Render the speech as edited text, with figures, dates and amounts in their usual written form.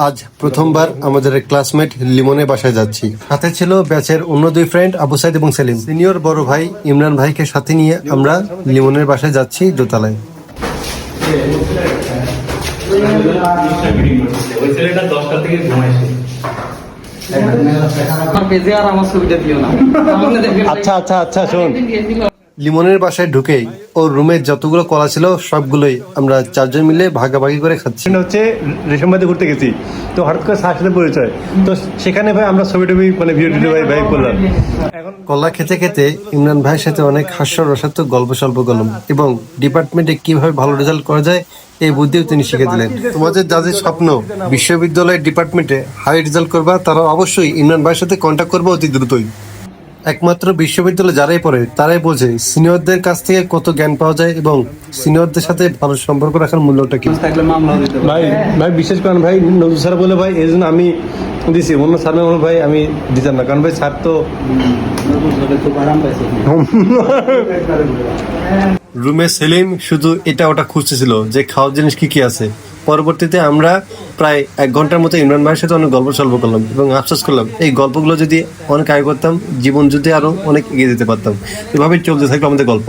আজ প্রথমবার আমাদের ক্লাসমেট লিমনের বাসায় যাচ্ছি। সাথে ছিল ব্যাচের অন্য দুই ফ্রেন্ড আবু সাইদ এবং সেলিম। সিনিয়র বড় ভাই ইমরান ভাইকে সাথে নিয়ে আমরা লিমনের বাসায় যাচ্ছি দোতলায়। আচ্ছা আচ্ছা আচ্ছা শোন, লিমনের বাসায় ঢুকেই ওর রুমে যতগুলো কলা ছিল সবগুলোই আমরা চারজন মিলে ভাগাভাগি করে খাচ্ছি। হচ্ছে রেশমবাদে ঘুরতে গেছি, তো হঠাৎ করে স্যার সাথে পরিচয়, তো সেখানে ভাই আমরা ছবি টবি মানে ভিডিও ভাই করলাম। কলা খেতে খেতে ইমরান ভাইয়ের সাথে অনেক হাস্যরসাত্মক গল্প স্বল্প করলাম এবং ডিপার্টমেন্টে কিভাবে ভালো রেজাল্ট করা যায় এই বুদ্ধিও তিনি শিখে দিলেন। তোমাদের যাদের স্বপ্ন বিশ্ববিদ্যালয়ের ডিপার্টমেন্টে হাই রেজাল্ট করবা, তারা অবশ্যই ইমরান ভাইয়ের সাথে কন্ট্যাক্ট করবে অতি দ্রুতই। একমাত্র বিশ্ববিদ্যালয়ে যারাই পড়ে তারাই বোঝে সিনিয়রদের কাছ থেকে কত জ্ঞান পাওয়া যায় এবং সিনিয়রদের সাথে ভালো সম্পর্ক রাখার মূল্যটা কি। ভাই ভাই বিশেষ করেন ভাই নজরুল স্যার বলে ভাই এই জন্য আমি দিছি, অন্য স্যার মনে ভাই আমি দিতাম না, কারণ ভাই স্যার তো রুমে সেলিম শুধু এটা ওটা খুঁজতেছিল যে খাওয়ার জিনিস কি কি আছে। পরবর্তীতে আমরা প্রায় 1 ঘন্টার মতো ইমরান ভাইয়ের সাথে অনেক গল্প সল্প করলাম এবং আফসোস করলাম এই গল্পগুলো যদি অনেক আগে করতাম জীবন যদি আরো অনেক এগিয়ে যেতে পারতাম। এভাবেই চলতে থাকলো আমাদের গল্প।